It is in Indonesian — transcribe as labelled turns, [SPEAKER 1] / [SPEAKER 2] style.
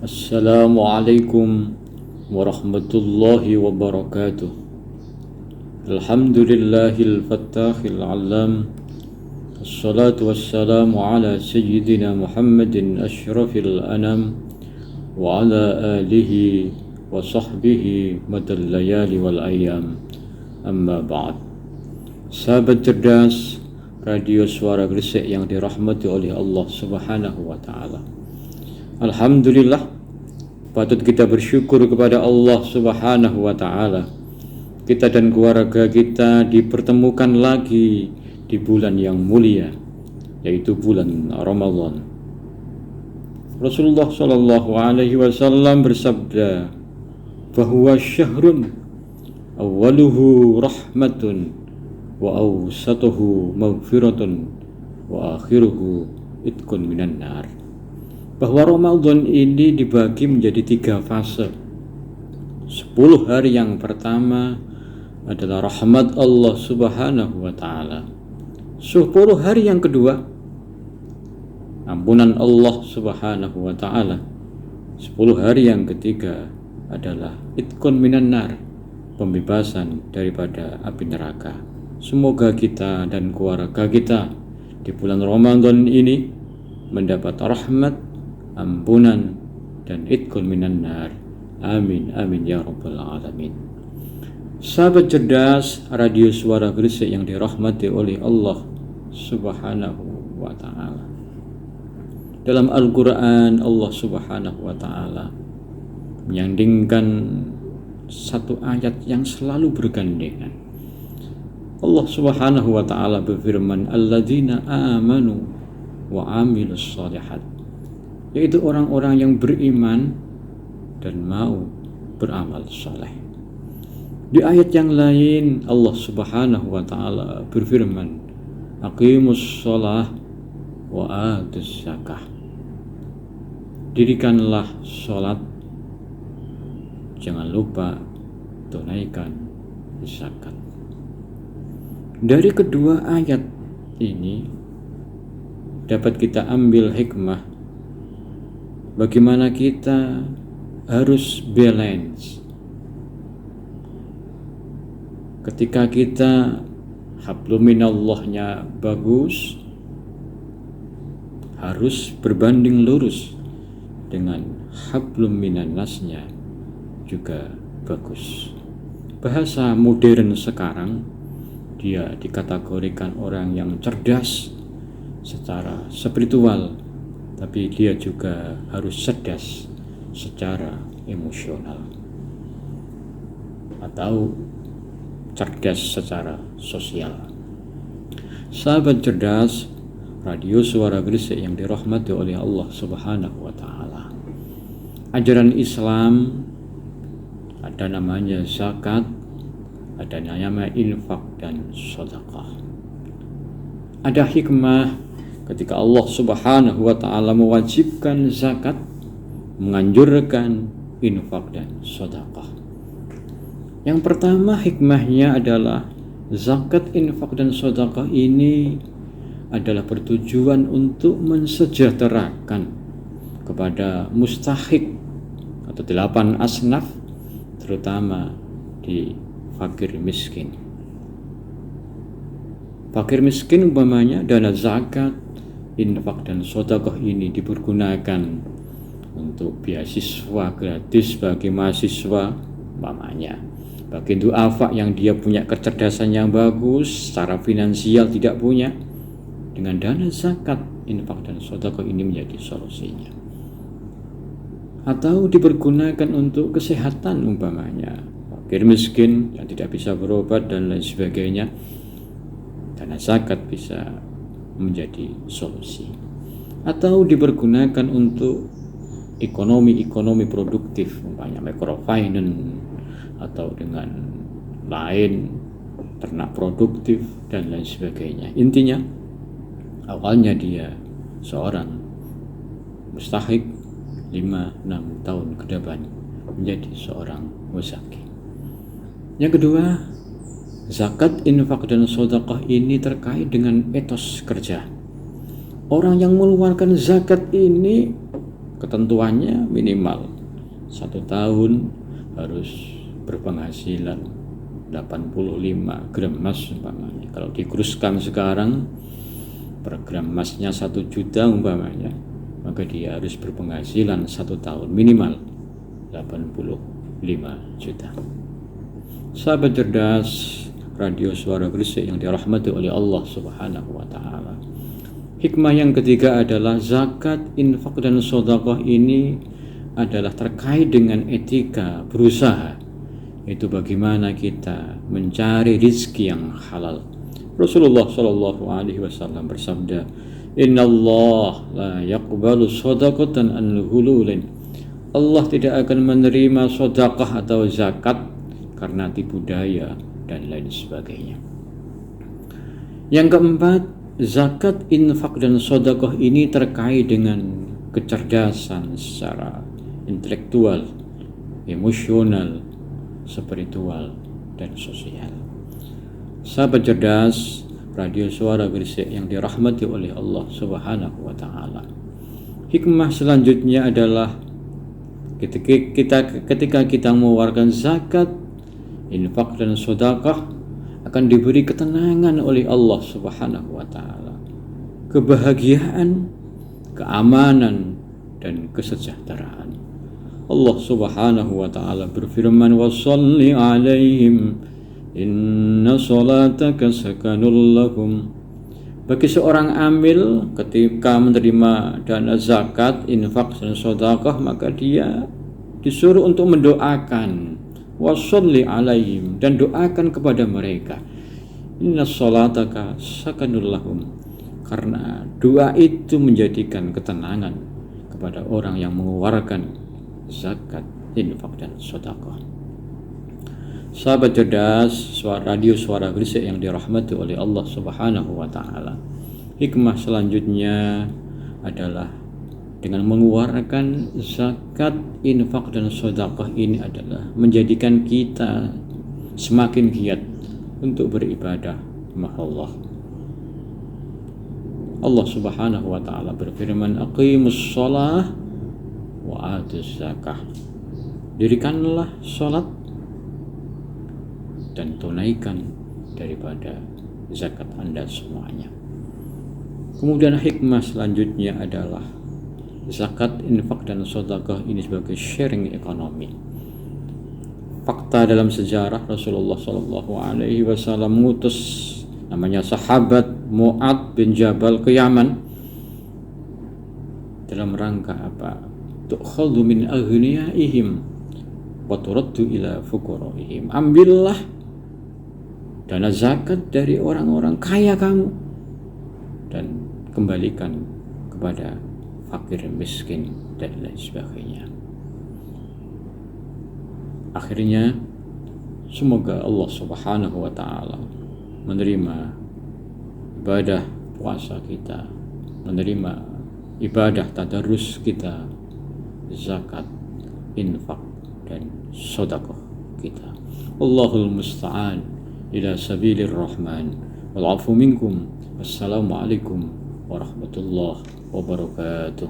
[SPEAKER 1] Assalamualaikum warahmatullahi wabarakatuh. Alhamdulillahil fattahil alam. Assalatu wassalamu ala sayyidina Muhammadin asyrafil anam wa ala alihi wa sahbihi madal layali wal ayyam. Amma ba'd. Sahabat cerdas Radio Suara Gresik yang dirahmati oleh Allah Subhanahu wa taala. Alhamdulillah, patut kita bersyukur kepada Allah Subhanahu wa taala. Kita dan keluarga kita dipertemukan lagi di bulan yang mulia, yaitu bulan Ramadan. Rasulullah sallallahu alaihi wasallam bersabda bahwa syahrun awwaluhu rahmatun wa awsatuhu maghfiratun wa akhiruhu itqun minan nar. Bahwa Ramadan ini dibagi menjadi 3 fase. 10 hari yang pertama adalah rahmat Allah Subhanahu wa taala. 10 hari yang kedua ampunan Allah Subhanahu wa taala. 10 hari yang ketiga adalah itqun minan nar, pembebasan daripada api neraka. Semoga kita dan keluarga kita di bulan Ramadan ini mendapat rahmat, ampunan, dan itqun minan nar. Amin amin ya rabbal alamin. Sahabat cerdas Radio Suara Gresik yang dirahmati oleh Allah Subhanahu wa taala. Dalam Al-Qur'an Allah Subhanahu wa taala menyandingkan satu ayat yang selalu bergandengan. Allah Subhanahu wa taala berfirman, alladzina amanu wa amilus shalihat, yaitu orang-orang yang beriman dan mau beramal saleh. Di ayat yang lain Allah Subhanahu wa taala berfirman, aqimus shalah wa atuz zakah, dirikanlah salat, jangan lupa tunaikan zakat. Dari kedua ayat ini dapat kita ambil hikmah bagaimana kita harus balance. Ketika kita hablum minallahnya bagus, harus berbanding lurus dengan hablum minannasnya juga bagus. Bahasa modern sekarang, dia dikategorikan orang yang cerdas secara spiritual, tapi dia juga harus cerdas secara emosional atau cerdas secara sosial. Sahabat cerdas Radio Suara Gresik yang dirahmati oleh Allah Subhanahu wa taala. Ajaran Islam ada namanya zakat, ada namanya infak dan sedekah. Ada hikmah ketika Allah Subhanahu wa taala mewajibkan zakat, menganjurkan infak dan sedekah. Yang pertama hikmahnya adalah zakat, infak dan sedekah ini adalah bertujuan untuk mensejahterakan kepada mustahik atau 8 asnaf, terutama di fakir miskin. Fakir miskin umpamanya dana zakat, infak dan sedekah ini dipergunakan untuk beasiswa gratis bagi mahasiswa umpamanya, bagi duafa yang dia punya kecerdasan yang bagus, secara finansial tidak punya, dengan dana zakat, infak dan sedekah ini menjadi solusinya. Atau dipergunakan untuk kesehatan umpamanya, fakir miskin yang tidak bisa berobat dan lain sebagainya, dana zakat bisa menjadi solusi. Atau dipergunakan untuk ekonomi produktif, umpamanya microfinance atau dengan lain, ternak produktif dan lain sebagainya. Intinya awalnya dia seorang mustahik 5-6 tahun ke depan menjadi seorang muzaki. Yang kedua, zakat, infak dan sedekah ini terkait dengan etos kerja. Orang yang mengeluarkan zakat ini ketentuannya minimal 1 tahun harus berpenghasilan 85 gram emas umpamanya. Kalau dikuruskan sekarang per gram emasnya 1 juta umpamanya, maka dia harus berpenghasilan 1 tahun minimal 85 juta. Sahabat cerdas Radio Suara Gresik yang dirahmati oleh Allah Subhanahu wa taala. Hikmah yang ketiga adalah zakat, infak dan sedekah ini adalah terkait dengan etika berusaha. Itu bagaimana kita mencari rezeki yang halal. Rasulullah Shallallahu alaihi wasallam bersabda, "Innallaha la yaqbalu shadaqatan an hululin." Allah tidak akan menerima sedekah atau zakat karena tipu daya dan lain sebagainya. Yang keempat, zakat, infak dan sedekah ini terkait dengan kecerdasan secara intelektual, emosional, spiritual dan sosial. Sahabat cerdas Radio Suara Gresik yang dirahmati oleh Allah Subhanahu wa taala. Hikmah selanjutnya adalah ketika kita mengeluarkan zakat, infak dan sedekah akan diberi ketenangan oleh Allah Subhanahu wa taala, kebahagiaan, keamanan dan kesejahteraan. Allah Subhanahu wa taala berfirman, "Wa shalli 'alaihim inna salataka sakanul lahum." Bagi seorang amil ketika menerima dana zakat, infak dan sedekah, maka dia disuruh untuk mendoakan, washolli alaihim, dan doakan kepada mereka, inna salataka sakanul lahum, karena doa itu menjadikan ketenangan kepada orang yang mengeluarkan zakat, infak dan sedekah. Sahabat cerdas Radio Suara Gresik yang dirahmati oleh Allah Subhanahu wa taala. Hikmah selanjutnya adalah dengan mengeluarkan zakat, infak dan sedekah ini adalah menjadikan kita semakin giat untuk beribadah kepada Allah. Allah Subhanahu wa taala berfirman, "Aqimus shalah wa atuz zakah." Dirikanlah salat dan tunaikan daripada zakat Anda semuanya. Kemudian hikmah selanjutnya adalah zakat, infak dan sedekah ini sebagai sharing ekonomi. Fakta dalam sejarah, Rasulullah Shallallahu alaihi wasallam mengutus namanya sahabat Mu'ad bin Jabal ke Yaman dalam rangka apa? Tu'khadhu min aghniyaihim wa turaddu ila fuqaraihim. Ambillah dana zakat dari orang-orang kaya kamu dan kembalikan kepada fakir miskin dan lain sebagainya. Akhirnya semoga Allah Subhanahu wa taala menerima ibadah puasa kita, menerima ibadah tadarus kita, zakat, infak dan sedekah kita. Allahul musta'an ila sabilir rahman wal afu minkum. Wassalamualaikum warahmatullahi wabarakatuh.